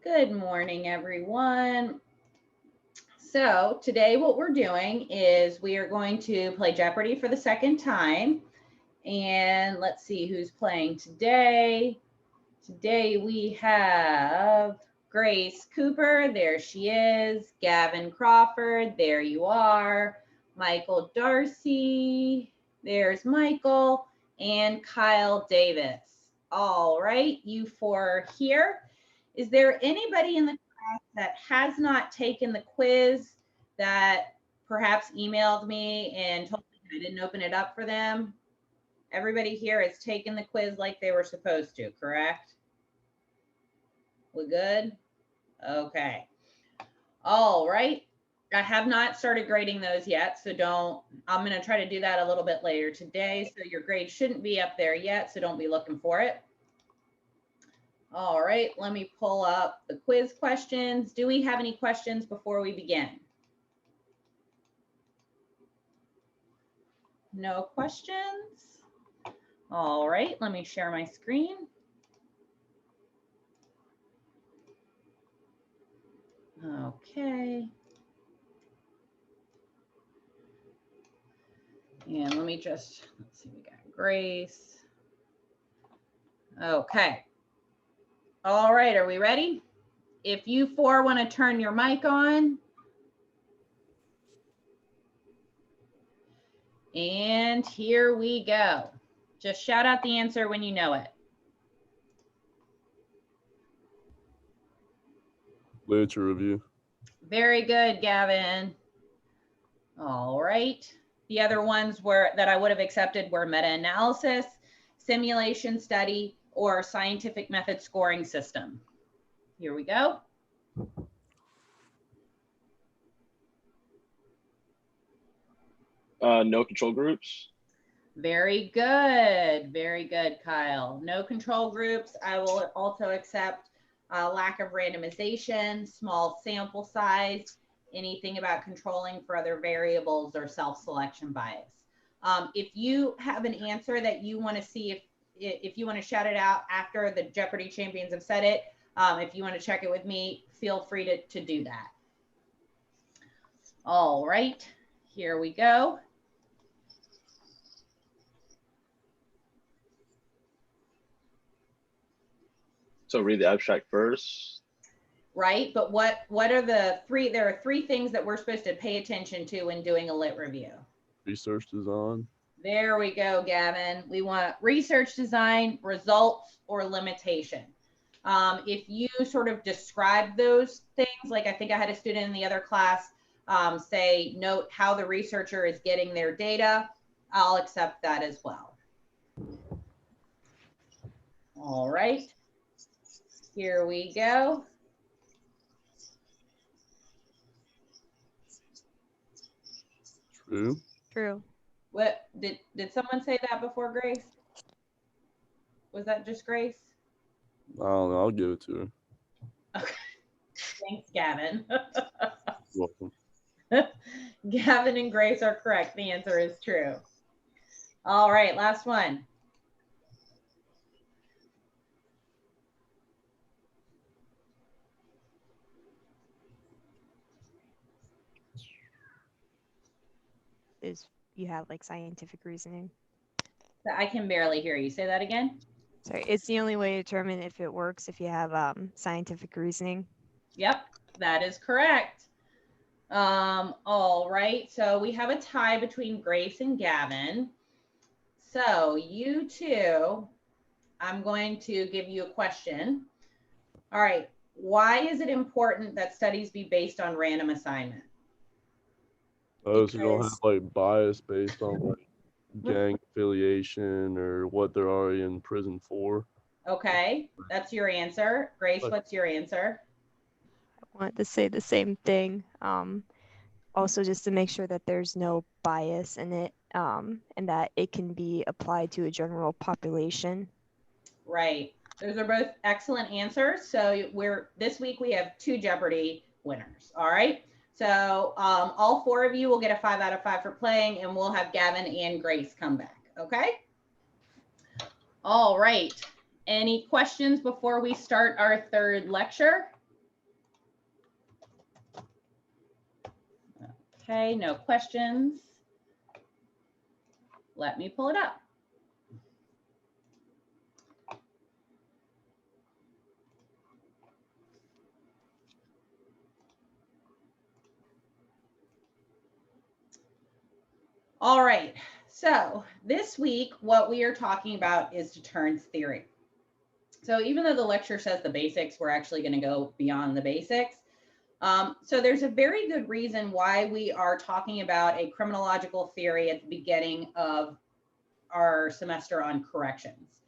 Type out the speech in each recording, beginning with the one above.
Good morning, everyone. So today what we're doing is we are going to play Jeopardy for the second time. And let's see who's playing today. Today we have Grace Cooper. There she is. Gavin Crawford. There you are. Michael Darcy. There's Michael. And Kyle Davis. All right, you four are here. Is there anybody in the class that has not taken the quiz that perhaps emailed me and told me I didn't open it up for them? Everybody here has taken the quiz like they were supposed to, correct? We good? Okay. All right. I have not started grading those yet, so I'm going to try to do that a little bit later today. So your grade shouldn't be up there yet, so don't be looking for it. All right, let me pull up the quiz questions. Do we have any questions before we begin? No questions? All right, let me share my screen. Okay. And let me just, let's see, we got Grace. Okay. All right, are we ready? If you four want to turn your mic on. And here we go. Just shout out the answer when you know it. Literature review. Very good, Gavin. All right. The other ones that I would have accepted were meta-analysis, simulation study, or scientific method scoring system. Here we go. No control groups. Very good. Very good, Kyle. No control groups. I will also accept lack of randomization, small sample size, anything about controlling for other variables or self-selection bias. If you have an answer that you want to see, if you want to shout it out after the Jeopardy champions have said it, if you want to check it with me, feel free to do that. All right, here we go. So read the abstract first. Right, but what are the three? There are three things that we're supposed to pay attention to when doing a lit review. Research design. There we go, Gavin. We want research design, results, or limitation. If you sort of describe those things, like I think I had a student in the other class say, note how the researcher is getting their data, I'll accept that as well. All right, here we go. True. True. What did someone say that before, Grace? Was that just Grace? I don't know. I'll give it to her. Okay. Thanks, Gavin. You're welcome. Gavin and Grace are correct. The answer is true. All right, last one. You have like scientific reasoning. I can barely hear you. Say that again. Sorry, it's the only way to determine if it works if you have scientific reasoning. Yep, that is correct. All right, so we have a tie between Grace and Gavin. So you two, I'm going to give you a question. All right, why is it important that studies be based on random assignment? Oh, so you don't have like bias based on like gang affiliation or what they're already in prison for. Okay, that's your answer. Grace, what's your answer? I wanted to say the same thing. Also, just to make sure that there's no bias in it, and that it can be applied to a general population. Right. Those are both excellent answers. So this week we have 2 Jeopardy winners. All right. So all 4 of you will get a 5 out of 5 for playing, and we'll have Gavin and Grace come back. Okay. All right. Any questions before we start our 3rd lecture? Okay, no questions. Let me pull it up. All right, so this week, what we are talking about is deterrence theory. So even though the lecture says the basics, we're actually going to go beyond the basics. So there's a very good reason why we are talking about a criminological theory at the beginning of our semester on corrections.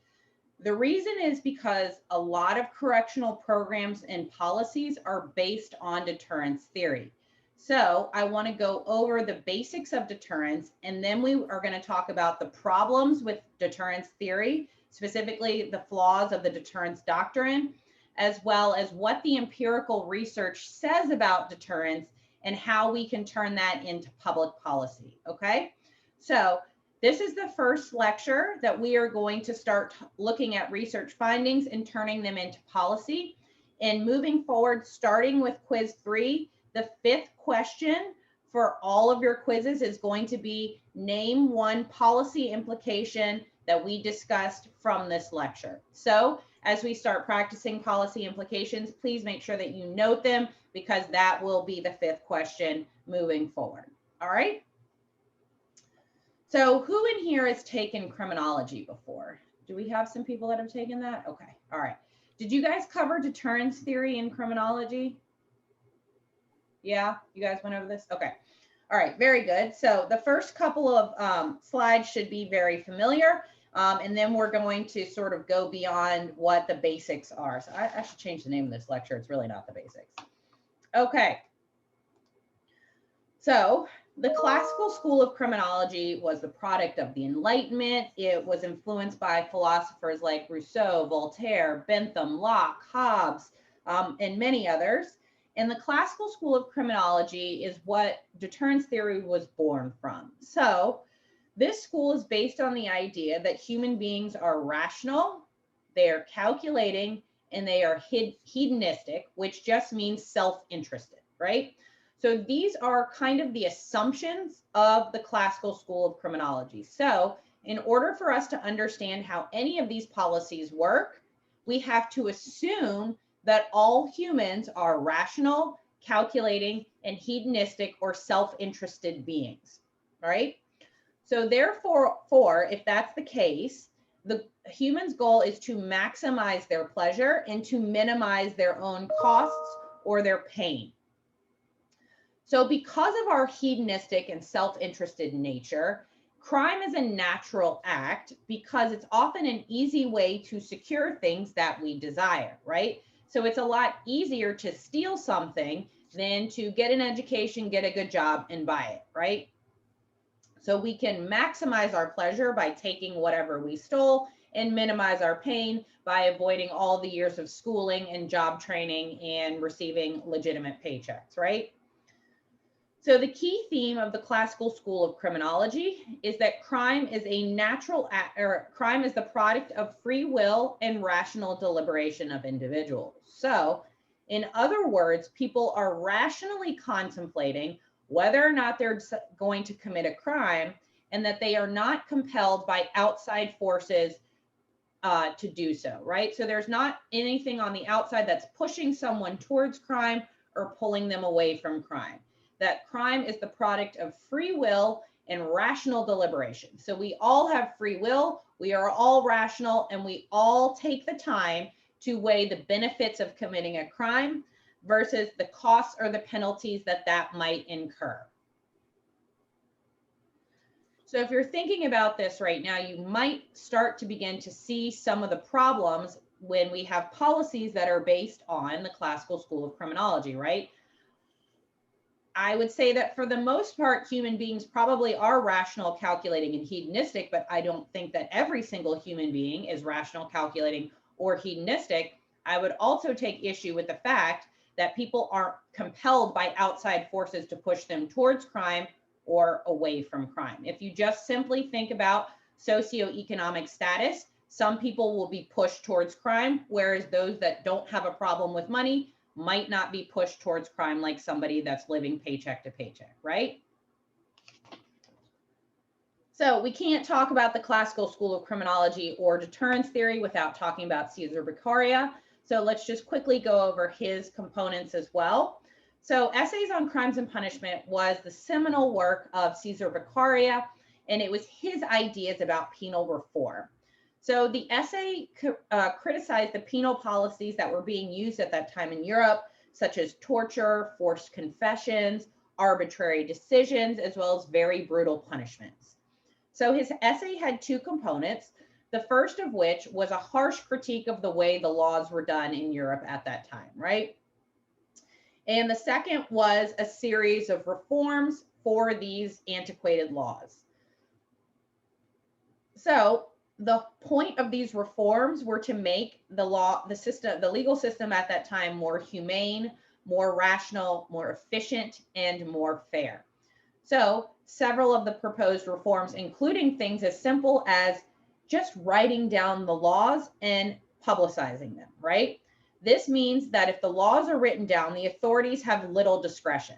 The reason is because a lot of correctional programs and policies are based on deterrence theory. So I want to go over the basics of deterrence, and then we are going to talk about the problems with deterrence theory, specifically the flaws of the deterrence doctrine, as well as what the empirical research says about deterrence and how we can turn that into public policy. Okay, so this is the first lecture that we are going to start looking at research findings and turning them into policy. And moving forward, starting with quiz 3, the 5th question for all of your quizzes is going to be name one policy implication that we discussed from this lecture. So as we start practicing policy implications, please make sure that you note them because that will be the 5th question moving forward. All right. So who in here has taken criminology before? Do we have some people that have taken that? Okay. All right. Did you guys cover deterrence theory in criminology? Yeah, you guys went over this? Okay. All right, very good. So the first couple of slides should be very familiar. And then we're going to sort of go beyond what the basics are. So I should change the name of this lecture. It's really not the basics. Okay. So the classical school of criminology was the product of the Enlightenment. It was influenced by philosophers like Rousseau, Voltaire, Bentham, Locke, Hobbes, and many others. And the classical school of criminology is what deterrence theory was born from. So this school is based on the idea that human beings are rational, they are calculating, and they are hedonistic, which just means self-interested, right? So these are kind of the assumptions of the classical school of criminology. So in order for us to understand how any of these policies work, we have to assume that all humans are rational, calculating, and hedonistic or self-interested beings, right? So therefore, if that's the case, the human's goal is to maximize their pleasure and to minimize their own costs or their pain. So because of our hedonistic and self-interested nature, crime is a natural act because it's often an easy way to secure things that we desire, right? So it's a lot easier to steal something than to get an education, get a good job, and buy it, right? So we can maximize our pleasure by taking whatever we stole and minimize our pain by avoiding all the years of schooling and job training and receiving legitimate paychecks, right? So the key theme of the classical school of criminology is that crime is a natural act, or crime is the product of free will and rational deliberation of individuals. So in other words, people are rationally contemplating whether or not they're going to commit a crime and that they are not compelled by outside forces to do so, right? So there's not anything on the outside that's pushing someone towards crime or pulling them away from crime. That crime is the product of free will and rational deliberation. So we all have free will, we are all rational, and we all take the time to weigh the benefits of committing a crime versus the costs or the penalties that that might incur. So if you're thinking about this right now, you might start to begin to see some of the problems when we have policies that are based on the classical school of criminology, right? I would say that for the most part, human beings probably are rational, calculating, and hedonistic, but I don't think that every single human being is rational, calculating, or hedonistic. I would also take issue with the fact that people aren't compelled by outside forces to push them towards crime or away from crime. If you just simply think about socioeconomic status, some people will be pushed towards crime, whereas those that don't have a problem with money might not be pushed towards crime like somebody that's living paycheck to paycheck, right? So we can't talk about the classical school of criminology or deterrence theory without talking about Cesar Beccaria. So let's just quickly go over his components as well. So Essays on Crimes and Punishment was the seminal work of Cesar Beccaria, and it was his ideas about penal reform. So the essay criticized the penal policies that were being used at that time in Europe, such as torture, forced confessions, arbitrary decisions, as well as very brutal punishments. So his essay had two components, the first of which was a harsh critique of the way the laws were done in Europe at that time, right? And the second was a series of reforms for these antiquated laws. So the point of these reforms were to make the legal system at that time more humane, more rational, more efficient, and more fair. So several of the proposed reforms, including things as simple as just writing down the laws and publicizing them, right? This means that if the laws are written down, the authorities have little discretion.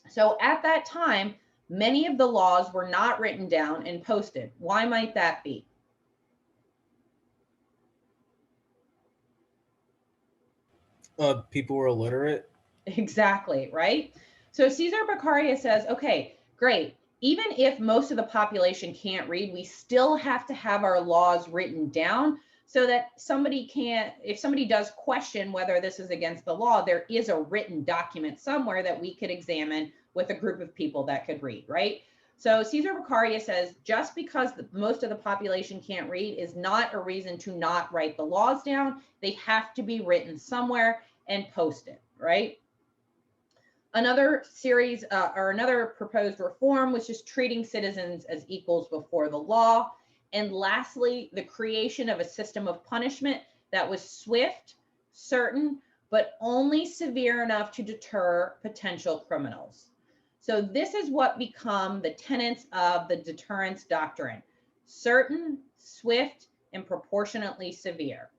So at that time, many of the laws were not written down and posted. Why might that be? People were illiterate. Exactly, right? So Cesar Beccaria says, okay, great. Even if most of the population can't read, we still have to have our laws written down so that if somebody does question whether this is against the law, there is a written document somewhere that we could examine with a group of people that could read, right? So Cesar Beccaria says, just because most of the population can't read is not a reason to not write the laws down. They have to be written somewhere and posted, right? Another series or another proposed reform was just treating citizens as equals before the law. And lastly, the creation of a system of punishment that was swift, certain, but only severe enough to deter potential criminals. So this is what become the tenets of the deterrence doctrine: certain, swift, and proportionately severe.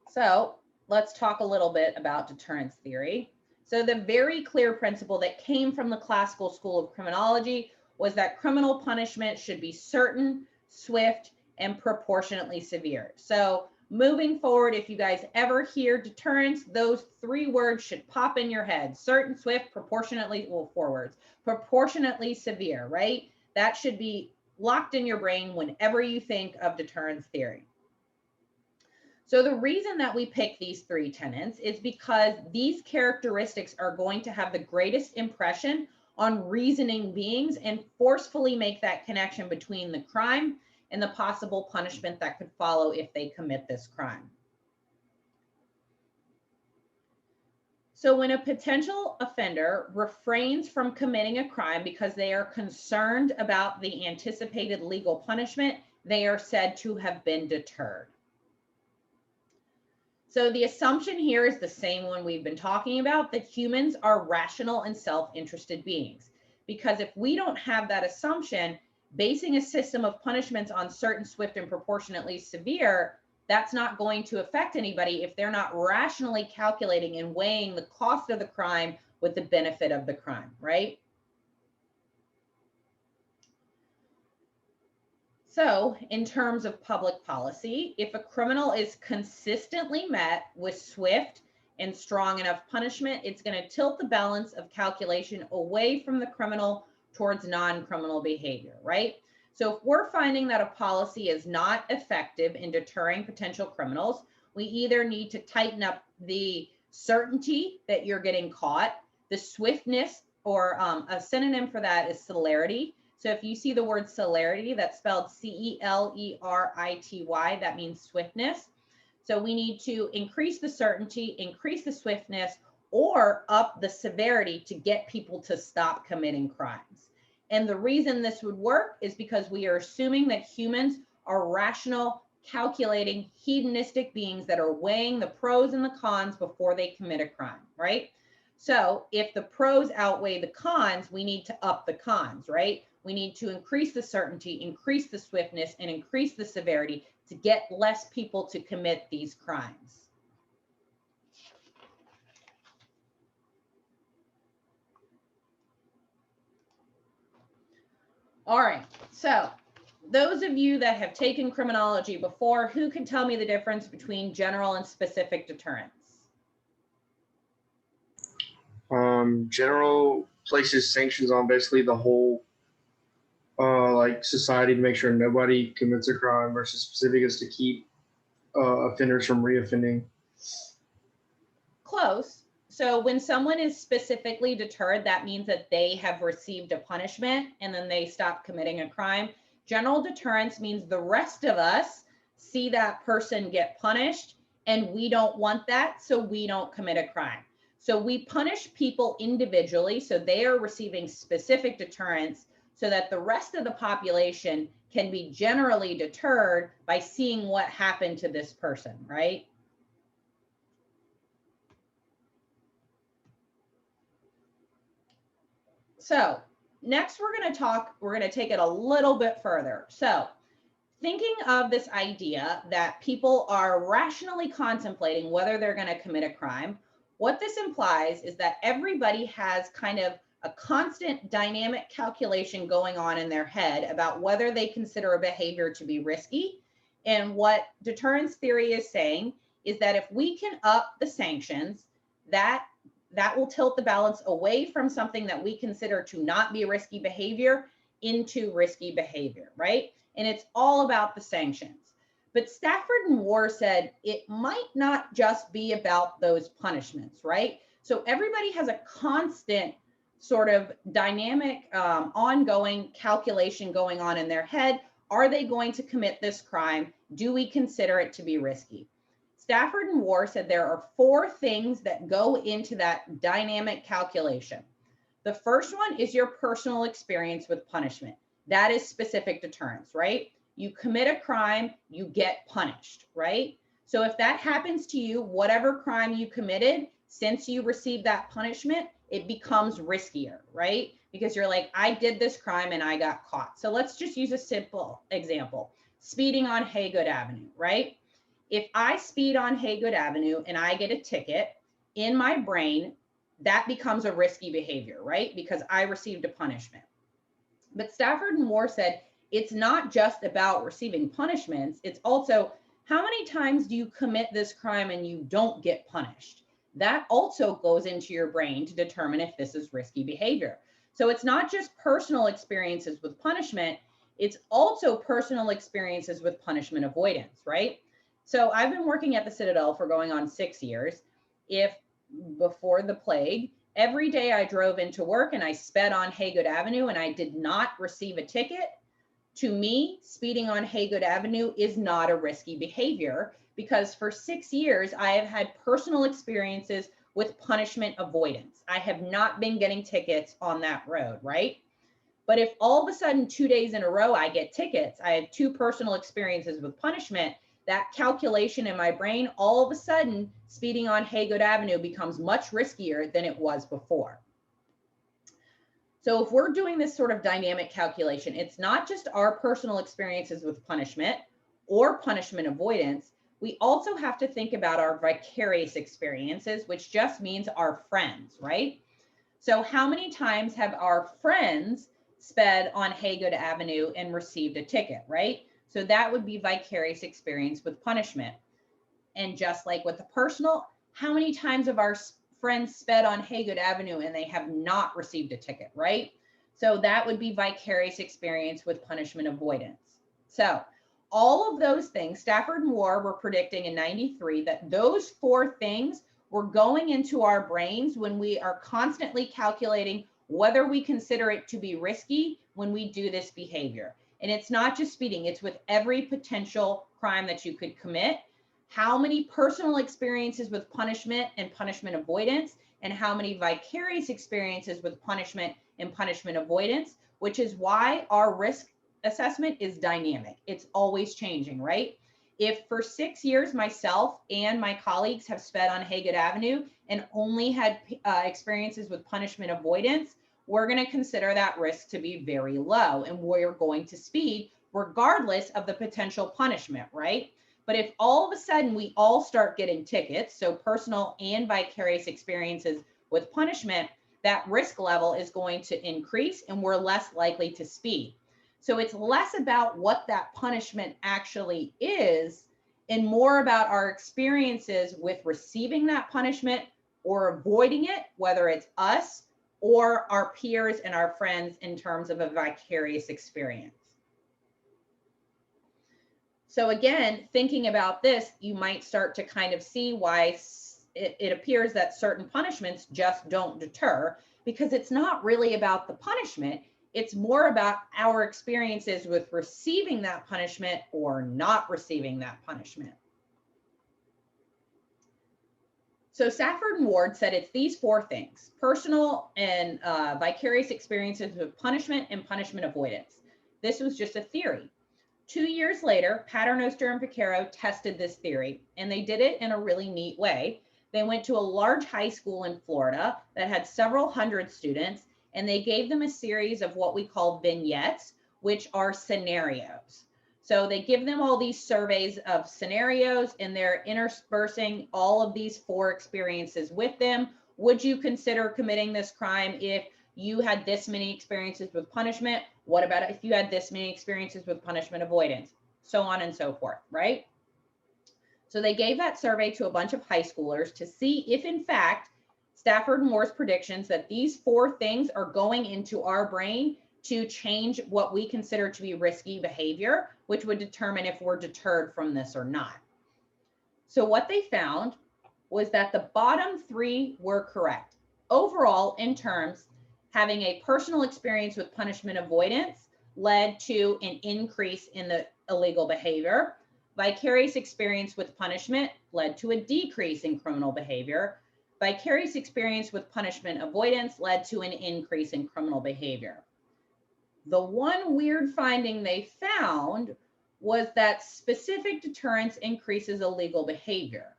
So let's talk a little bit about deterrence theory. So the very clear principle that came from the classical school of criminology was that criminal punishment should be certain, swift, and proportionately severe. So moving forward, if you guys ever hear deterrence, those three words should pop in your head: certain, swift, proportionately, well, 4 words, proportionately severe, right? That should be locked in your brain whenever you think of deterrence theory. So the reason that we pick these 3 tenets is because these characteristics are going to have the greatest impression on reasoning beings and forcefully make that connection between the crime and the possible punishment that could follow if they commit this crime. So when a potential offender refrains from committing a crime because they are concerned about the anticipated legal punishment, they are said to have been deterred. So the assumption here is the same one we've been talking about, that humans are rational and self-interested beings. Because if we don't have that assumption, basing a system of punishments on certain, swift, and proportionately severe, that's not going to affect anybody if they're not rationally calculating and weighing the cost of the crime with the benefit of the crime, right? So in terms of public policy, if a criminal is consistently met with swift and strong enough punishment, it's going to tilt the balance of calculation away from the criminal towards non-criminal behavior, right? So if we're finding that a policy is not effective in deterring potential criminals, we either need to tighten up the certainty that you're getting caught, the swiftness, or a synonym for that is celerity. So if you see the word celerity, that's spelled C-E-L-E-R-I-T-Y, that means swiftness. So we need to increase the certainty, increase the swiftness, or up the severity to get people to stop committing crimes. And the reason this would work is because we are assuming that humans are rational, calculating, hedonistic beings that are weighing the pros and the cons before they commit a crime, right? So if the pros outweigh the cons, we need to up the cons, right? We need to increase the certainty, increase the swiftness, and increase the severity to get less people to commit these crimes. All right. So those of you that have taken criminology before, who can tell me the difference between general and specific deterrence? General places sanctions on basically the whole like society to make sure nobody commits a crime, versus specific is to keep offenders from reoffending. Close. So when someone is specifically deterred, that means that they have received a punishment and then they stop committing a crime. General deterrence means the rest of us see that person get punished and we don't want that, so we don't commit a crime. So we punish people individually, so they are receiving specific deterrence so that the rest of the population can be generally deterred by seeing what happened to this person, right? So next we're going to take it a little bit further. So thinking of this idea that people are rationally contemplating whether they're going to commit a crime, what this implies is that everybody has kind of a constant dynamic calculation going on in their head about whether they consider a behavior to be risky. And what deterrence theory is saying is that if we can up the sanctions, that will tilt the balance away from something that we consider to not be risky behavior into risky behavior, right? And it's all about the sanctions. But Stafford and War said it might not just be about those punishments, right? So everybody has a constant sort of dynamic, ongoing calculation going on in their head. Are they going to commit this crime? Do we consider it to be risky? Stafford and War said there are 4 things that go into that dynamic calculation. The first one is your personal experience with punishment. That is specific deterrence, right? You commit a crime, you get punished, right? So if that happens to you, whatever crime you committed, since you received that punishment, it becomes riskier, right? Because you're like, I did this crime and I got caught. So let's just use a simple example. Speeding on Haygood Avenue, right? If I speed on Haygood Avenue and I get a ticket, in my brain, that becomes a risky behavior, right? Because I received a punishment. But Stafford and War said, it's not just about receiving punishments. It's also, how many times do you commit this crime and you don't get punished? That also goes into your brain to determine if this is risky behavior. So it's not just personal experiences with punishment, it's also personal experiences with punishment avoidance, right? So I've been working at the Citadel for going on 6 years. If before the plague, every day I drove into work and I sped on Haygood Avenue and I did not receive a ticket, to me, speeding on Haygood Avenue is not a risky behavior, because for 6 years, I have had personal experiences with punishment avoidance. I have not been getting tickets on that road, right? But if all of a sudden 2 days in a row I get tickets, I have 2 personal experiences with punishment, that calculation in my brain, all of a sudden, speeding on Haygood Avenue becomes much riskier than it was before. So if we're doing this sort of dynamic calculation, it's not just our personal experiences with punishment or punishment avoidance. We also have to think about our vicarious experiences, which just means our friends, right? So how many times have our friends sped on Haygood Avenue and received a ticket, right? So that would be vicarious experience with punishment. And just like with the personal, how many times have our friends sped on Haygood Avenue and they have not received a ticket, right? So that would be vicarious experience with punishment avoidance. So all of those things, Stafford and War were predicting in '93 that those 4 things were going into our brains when we are constantly calculating whether we consider it to be risky when we do this behavior. And it's not just speeding, it's with every potential crime that you could commit. How many personal experiences with punishment and punishment avoidance, and how many vicarious experiences with punishment and punishment avoidance, which is why our risk assessment is dynamic. It's always changing, right? If for 6 years myself and my colleagues have sped on Haygood Avenue and only had experiences with punishment avoidance, we're going to consider that risk to be very low, and we're going to speed regardless of the potential punishment, right? But if all of a sudden we all start getting tickets, so personal and vicarious experiences with punishment, that risk level is going to increase and we're less likely to speed. So it's less about what that punishment actually is and more about our experiences with receiving that punishment or avoiding it, whether it's us or our peers and our friends in terms of a vicarious experience. So again, thinking about this, you might start to kind of see why it appears that certain punishments just don't deter, because it's not really about the punishment. It's more about our experiences with receiving that punishment or not receiving that punishment. So Safford and Ward said it's these 4 things: personal and vicarious experiences with punishment and punishment avoidance. This was just a theory. 2 years later, Paternoster and Piquero tested this theory, and they did it in a really neat way. They went to a large high school in Florida that had several hundred students, and they gave them a series of what we call vignettes, which are scenarios. So they give them all these surveys of scenarios, and they're interspersing all of these 4 experiences with them. Would you consider committing this crime if you had this many experiences with punishment? What about if you had this many experiences with punishment avoidance? So on and so forth, right? So they gave that survey to a bunch of high schoolers to see if, in fact, Safford and Ward's predictions that these 4 things are going into our brain to change what we consider to be risky behavior, which would determine if we're deterred from this or not. So what they found was that the bottom 3 were correct. Overall, in terms, having a personal experience with punishment avoidance led to an increase in the illegal behavior. Vicarious experience with punishment led to a decrease in criminal behavior. Vicarious experience with punishment avoidance led to an increase in criminal behavior. The one weird finding they found was that specific deterrence increases illegal behavior,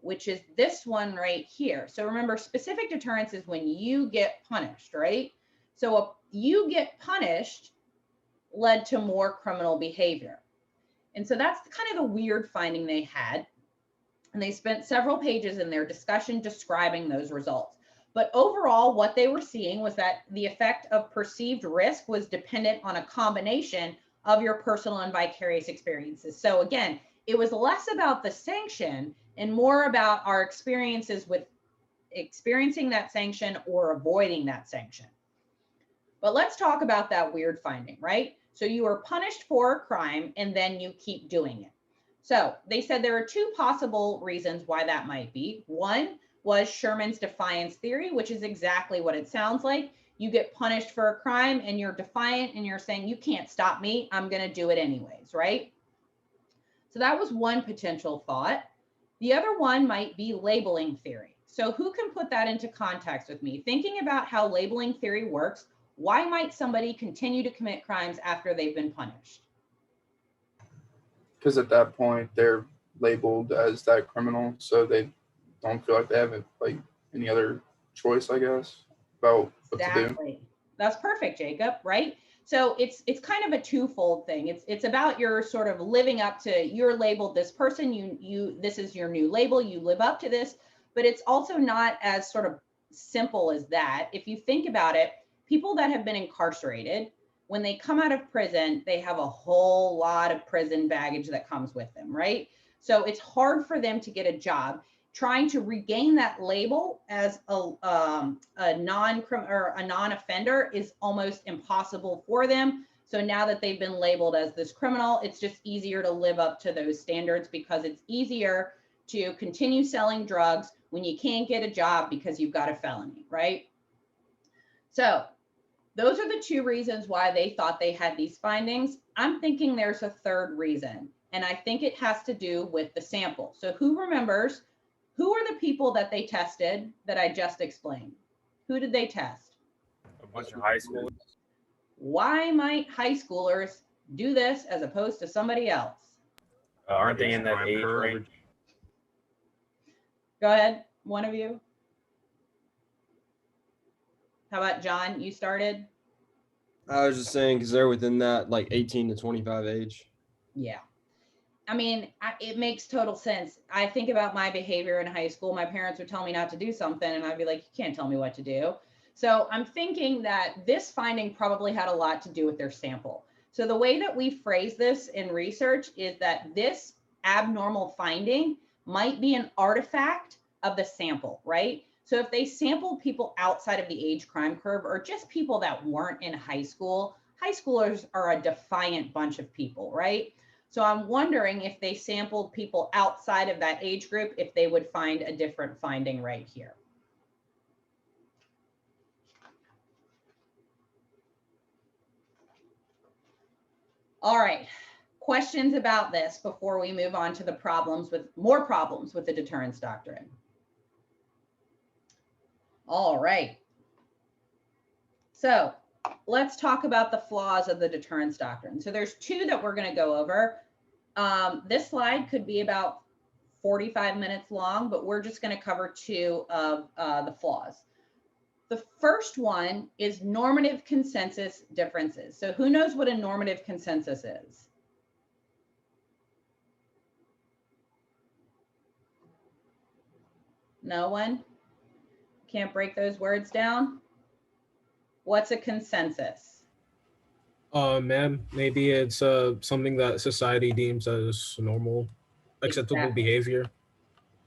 which is this one right here. So remember, specific deterrence is when you get punished, right? So you get punished led to more criminal behavior. And so that's kind of the weird finding they had. And they spent several pages in their discussion describing those results. But overall, what they were seeing was that the effect of perceived risk was dependent on a combination of your personal and vicarious experiences. So again, it was less about the sanction and more about our experiences with experiencing that sanction or avoiding that sanction. But let's talk about that weird finding, right? So you are punished for a crime and then you keep doing it. So they said there are 2 possible reasons why that might be. One was Sherman's defiance theory, which is exactly what it sounds like. You get punished for a crime and you're defiant and you're saying, you can't stop me, I'm going to do it anyways, right? So that was one potential thought. The other one might be labeling theory. So who can put that into context with me? Thinking about how labeling theory works, why might somebody continue to commit crimes after they've been punished? Because at that point they're labeled as that criminal, so they don't feel like they have like any other choice, I guess, about what to do. That's perfect, Jacob, right? So it's kind of a twofold thing. It's about your sort of living up to, you're labeled this person, this is your new label, you live up to this, but it's also not as sort of simple as that. If you think about it, people that have been incarcerated, when they come out of prison, they have a whole lot of prison baggage that comes with them, right? So it's hard for them to get a job. Trying to regain that label as a non-offender is almost impossible for them. So now that they've been labeled as this criminal, it's just easier to live up to those standards because it's easier to continue selling drugs when you can't get a job because you've got a felony, right? So those are the 2 reasons why they thought they had these findings. I'm thinking there's a third reason, and I think it has to do with the sample. So who remembers, who are the people that they tested that I just explained? Who did they test? A bunch of high schoolers. Why might high schoolers do this as opposed to somebody else? Aren't they in that age range? Go ahead, one of you. How about John? You started? I was just saying because they're within that like 18 to 25 age. Yeah. I mean, it makes total sense. I think about my behavior in high school. My parents would tell me not to do something and I'd be like, you can't tell me what to do. So I'm thinking that this finding probably had a lot to do with their sample. So the way that we phrase this in research is that this abnormal finding might be an artifact of the sample, right? So if they sampled people outside of the age crime curve or just people that weren't in high school, high schoolers are a defiant bunch of people, right? So I'm wondering if they sampled people outside of that age group, if they would find a different finding right here. All right, questions about this before we move on to the more problems with the deterrence doctrine. All right. So let's talk about the flaws of the deterrence doctrine. So there's two that we're going to go over. This slide could be about 45 minutes long, but we're just going to cover two of the flaws. The first one is normative consensus differences. So who knows what a normative consensus is? No one? Can't break those words down? What's a consensus? Ma'am, maybe it's something that society deems as normal, acceptable Exactly. behavior.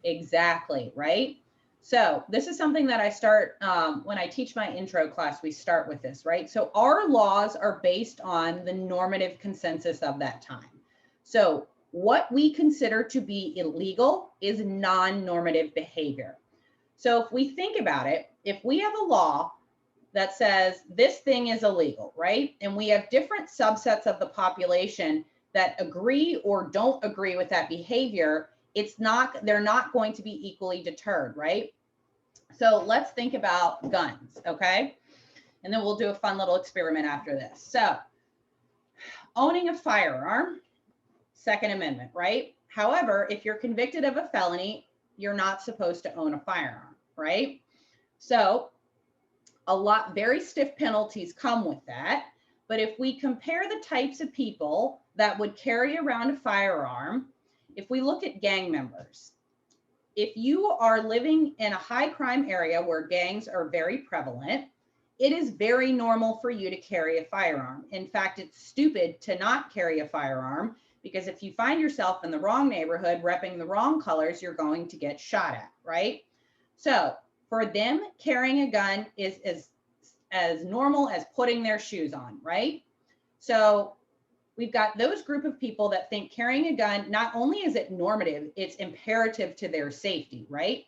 Exactly, right? So this is something that I start when I teach my intro class, we start with this, right? So our laws are based on the normative consensus of that time. So what we consider to be illegal is non-normative behavior. So if we think about it, if we have a law that says this thing is illegal, right? And we have different subsets of the population that agree or don't agree with that behavior, they're not going to be equally deterred, right? So let's think about guns, okay? And then we'll do a fun little experiment after this. So owning a firearm, Second Amendment, right? However, if you're convicted of a felony, you're not supposed to own a firearm, right? So very stiff penalties come with that. But if we compare the types of people that would carry around a firearm, if we look at gang members, if you are living in a high crime area where gangs are very prevalent, it is very normal for you to carry a firearm. In fact, it's stupid to not carry a firearm because if you find yourself in the wrong neighborhood repping the wrong colors, you're going to get shot at, right? So for them, carrying a gun is as normal as putting their shoes on, right? So we've got those group of people that think carrying a gun, not only is it normative, it's imperative to their safety, right?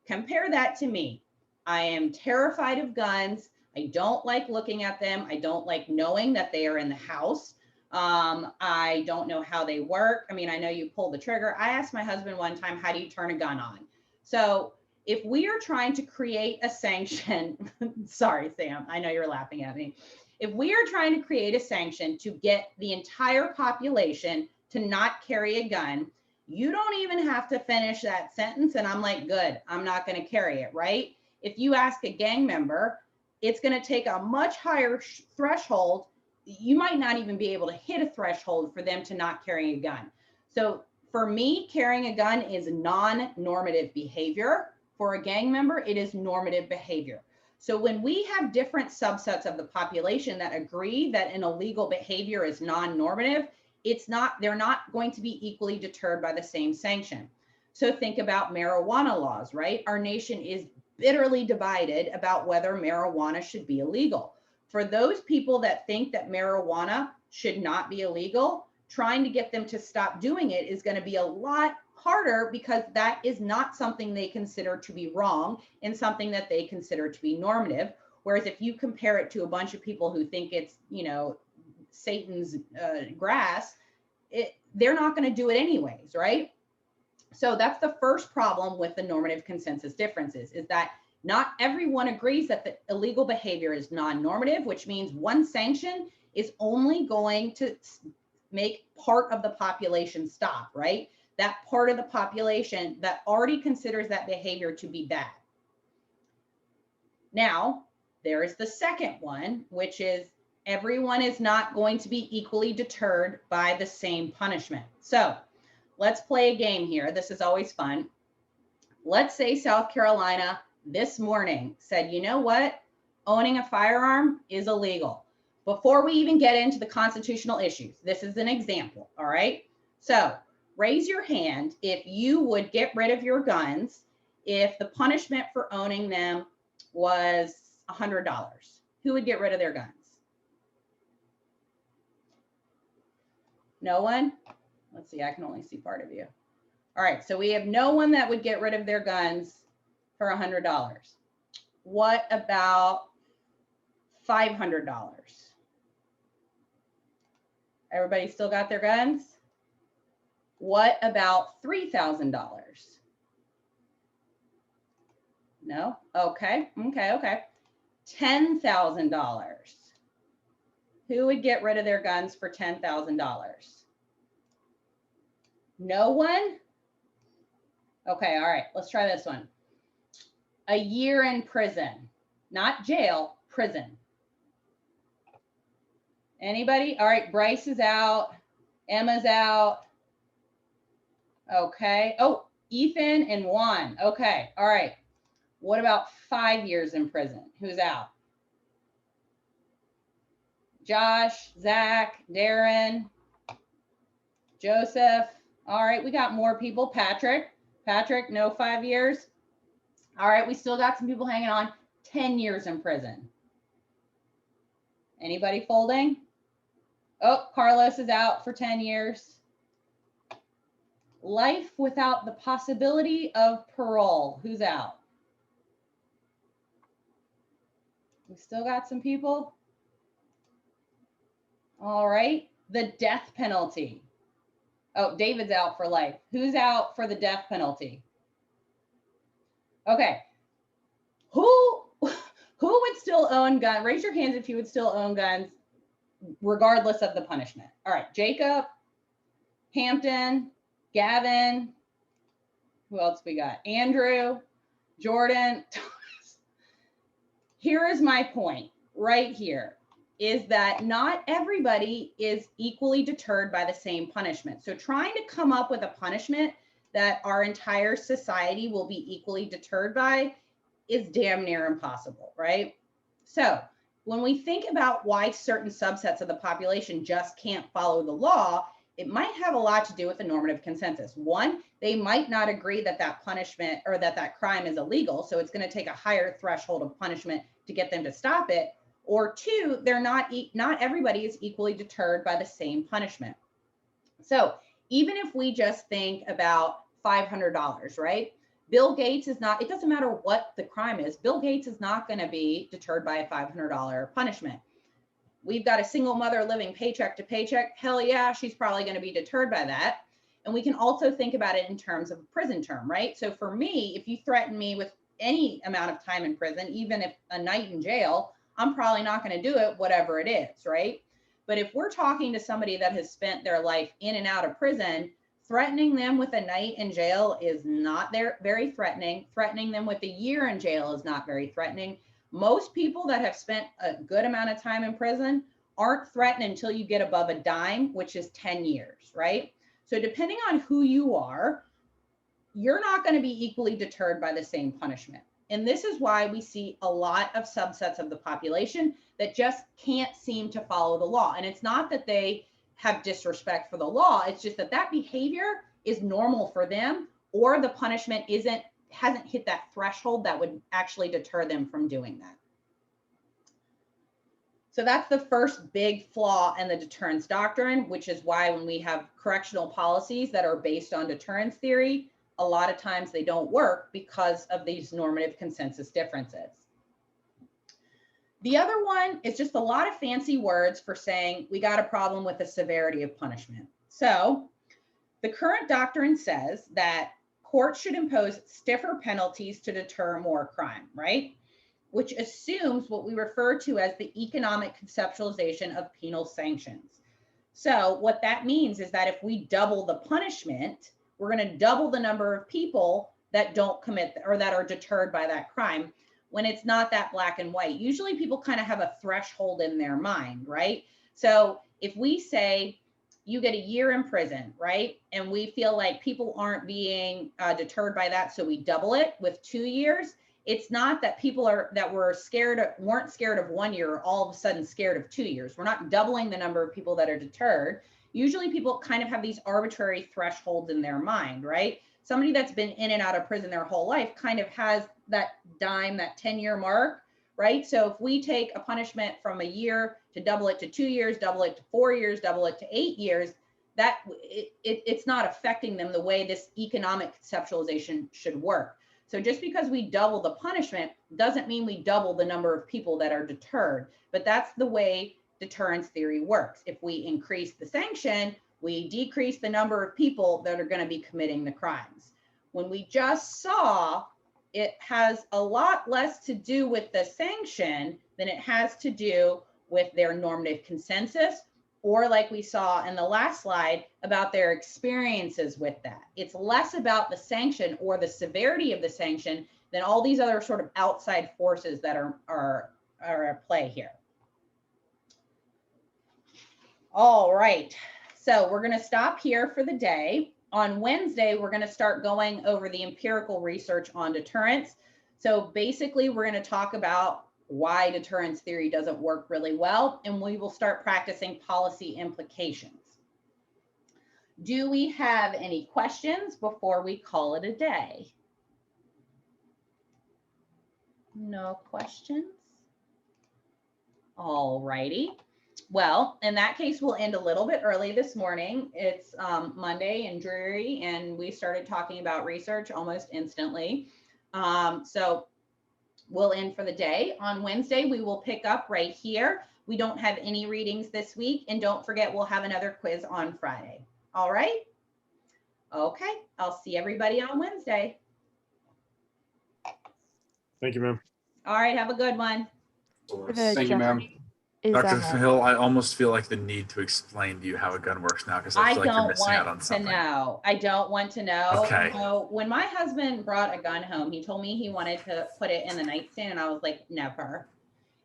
Compare that to me. I am terrified of guns. I don't like looking at them. I don't like knowing that they are in the house. I don't know how they work. I mean, I know you pull the trigger. I asked my husband one time, how do you turn a gun on? So if we are trying to create a sanction, sorry, Sam, I know you're laughing at me. If we are trying to create a sanction to get the entire population to not carry a gun, you don't even have to finish that sentence. And I'm like, good, I'm not going to carry it, right? If you ask a gang member, it's going to take a much higher threshold. You might not even be able to hit a threshold for them to not carry a gun. So for me, carrying a gun is non-normative behavior. For a gang member, it is normative behavior. So when we have different subsets of the population that agree that an illegal behavior is non-normative, they're not going to be equally deterred by the same sanction. So think about marijuana laws, right? Our nation is bitterly divided about whether marijuana should be illegal. For those people that think that marijuana should not be illegal, trying to get them to stop doing it is going to be a lot harder because that is not something they consider to be wrong and something that they consider to be normative. Whereas if you compare it to a bunch of people who think it's, Satan's grass, they're not going to do it anyways, right? So that's the first problem with the normative consensus differences, is that not everyone agrees that the illegal behavior is non-normative, which means one sanction is only going to make part of the population stop, right? That part of the population that already considers that behavior to be bad. Now, there is the second one, which is everyone is not going to be equally deterred by the same punishment. So let's play a game here. This is always fun. Let's say South Carolina this morning said, you know what? Owning a firearm is illegal. before we even get into the constitutional issues, this is an example, all right? So raise your hand if you would get rid of your guns if the punishment for owning them was $100. Who would get rid of their guns? No one? Let's see, I can only see part of you. All right, so we have no one that would get rid of their guns for $100. What about $500? Everybody still got their guns? What about $3,000? No? Okay, okay. $10,000. Who would get rid of their guns for $10,000? No one? Okay, all right, let's try this one. A year in prison, not jail, prison. Anybody? All right, Bryce is out. Emma's out. Okay. Oh, Ethan and Juan. Okay, all right. What about 5 years in prison? Who's out? Josh, Zach, Darren, Joseph. All right, we got more people. Patrick, no 5 years. All right, we still got some people hanging on. 10 years in prison. Anybody folding? Oh, Carlos is out for 10 years. Life without the possibility of parole. Who's out? We still got some people. All right, the death penalty. Oh, David's out for life. Who's out for the death penalty? Okay. Who would still own guns? Raise your hands if you would still own guns regardless of the punishment. All right, Jacob, Hampton, Gavin. Who else we got? Andrew, Jordan. Here is my point right here, is that not everybody is equally deterred by the same punishment. So trying to come up with a punishment that our entire society will be equally deterred by is damn near impossible, right? So when we think about why certain subsets of the population just can't follow the law, it might have a lot to do with the normative consensus. One, they might not agree that that punishment or that crime is illegal, so it's going to take a higher threshold of punishment to get them to stop it. Or two, they're not everybody is equally deterred by the same punishment. So even if we just think about $500, right? Bill Gates is not, it doesn't matter what the crime is, Bill Gates is not going to be deterred by a $500 punishment. We've got a single mother living paycheck to paycheck. Hell yeah, she's probably going to be deterred by that. And we can also think about it in terms of a prison term, right? So for me, if you threaten me with any amount of time in prison, even if a night in jail, I'm probably not going to do it, whatever it is, right? But if we're talking to somebody that has spent their life in and out of prison, threatening them with a night in jail is not very threatening. Threatening them with a year in jail is not very threatening. Most people that have spent a good amount of time in prison aren't threatened until you get above a dime, which is 10 years, right? So depending on who you are, you're not going to be equally deterred by the same punishment. And this is why we see a lot of subsets of the population that just can't seem to follow the law. And it's not that they have disrespect for the law. It's just that that behavior is normal for them, or the punishment hasn't hit that threshold that would actually deter them from doing that. So that's the first big flaw in the deterrence doctrine, which is why when we have correctional policies that are based on deterrence theory, a lot of times they don't work because of these normative consensus differences. The other one is just a lot of fancy words for saying we got a problem with the severity of punishment. So the current doctrine says that courts should impose stiffer penalties to deter more crime, right? Which assumes what we refer to as the economic conceptualization of penal sanctions. So what that means is that if we double the punishment, we're going to double the number of people that don't commit or that are deterred by that crime, when it's not that black and white. Usually people kind of have a threshold in their mind, right? So if we say you get a year in prison, right? And we feel like people aren't being deterred by that, so we double it with 2 years. it's not that people that weren't scared of 1 year are all of a sudden scared of 2 years. We're not doubling the number of people that are deterred. Usually people kind of have these arbitrary thresholds in their mind, right? Somebody that's been in and out of prison their whole life kind of has that dime, that 10-year mark, right? So if we take a punishment from a year to double it to 2 years, double it to 4 years, double it to 8 years, that it's not affecting them the way this economic conceptualization should work. So just because we double the punishment doesn't mean we double the number of people that are deterred, but that's the way deterrence theory works. If we increase the sanction, we decrease the number of people that are going to be committing the crimes. When we just saw, it has a lot less to do with the sanction than it has to do with their normative consensus, or like we saw in the last slide, about their experiences with that. It's less about the sanction or the severity of the sanction than all these other sort of outside forces that are at play here. All right, so we're going to stop here for the day. On Wednesday, we're going to start going over the empirical research on deterrence. So basically, we're going to talk about why deterrence theory doesn't work really well, and we will start practicing policy implications. Do we have any questions before we call it a day? No questions? All righty. Well, in that case, we'll end a little bit early this morning. It's Monday and dreary, and we started talking about research almost instantly. So we'll end for the day. On Wednesday, we will pick up right here. We don't have any readings this week, and don't forget, we'll have another quiz on Friday. All right? Okay, I'll see everybody on Wednesday. Thank you, ma'am. All right, have a good one. Thank you, ma'am. Dr. Hill, I almost feel like the need to explain to you how a gun works now because I feel like you're missing out on something. I don't want to know. Okay. So when my husband brought a gun home, he told me he wanted to put it in the nightstand, and I was like, never.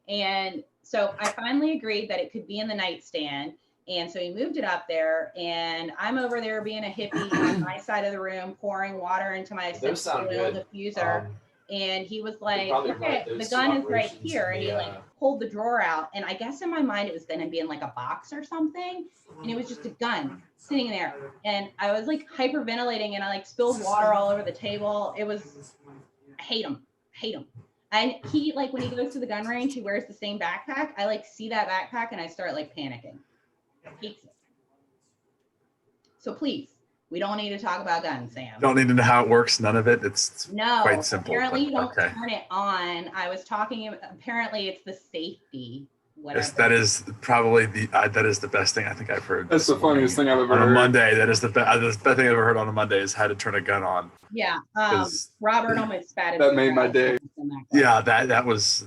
And so I finally agreed that it could be in the nightstand. And so he moved it up there, and I'm over there being a hippie on my side of the room, pouring water into my oil diffuser. And he was like, okay, the gun is right here. And he like pulled the drawer out. And I guess in my mind, it was going to be in like a box or something. And it was just a gun sitting there. And I was like hyperventilating, and I like spilled water all over the table. It was, I hate him. And he, like, when he goes to the gun range, he wears the same backpack. I like see that backpack and I start like panicking. Hates it. So please, we don't need to talk about guns, Sam. Don't need to know how it works. None of it. It's no, quite simple. Apparently you don't okay. turn it on. I was talking, apparently it's the safety. Whatever. Yes, that is probably that is the best thing I think I've heard. That's the funniest thing I've ever heard. On a Monday, that is the best thing I've ever heard on a Monday is how to turn a gun on. Yeah, Robert almost spat it. That made my day. Yeah, that was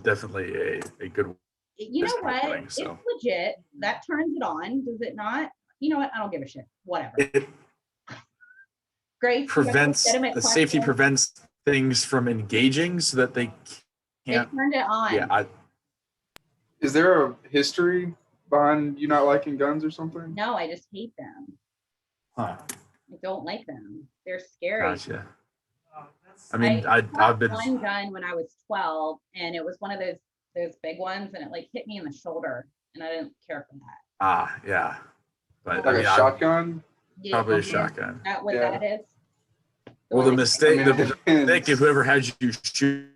definitely a good. You know what? It's legit. That turns it on, does it not? You know what? I don't give a shit. Whatever. Great. Prevents the safety prevents things from engaging so that they can't. They turned it on. Yeah. Is there a history behind you not liking guns or something? No, I just hate them. Huh. I don't like them. They're scary. Gotcha. I mean, I've been one gun when I was 12, and it was one of those big ones, and it like hit me in the shoulder, and I didn't care for that. Ah, yeah. But like a shotgun? Yeah, probably a shotgun. Is that what that is? Well, the mistake if whoever had you shoot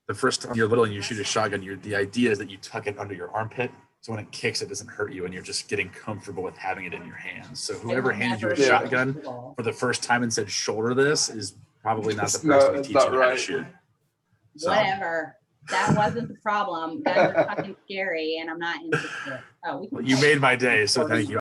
the first time you're little and you shoot a shotgun, the idea is that you tuck it under your armpit. So when it kicks, it doesn't hurt you, and you're just getting comfortable with having it in your hands. So whoever handed you a shotgun for the first time and said, shoulder this, is probably not the person to teach you how to shoot. So. Whatever. That wasn't the problem. Guns are fucking scary, and I'm not interested. Oh, you made my day, so thank you.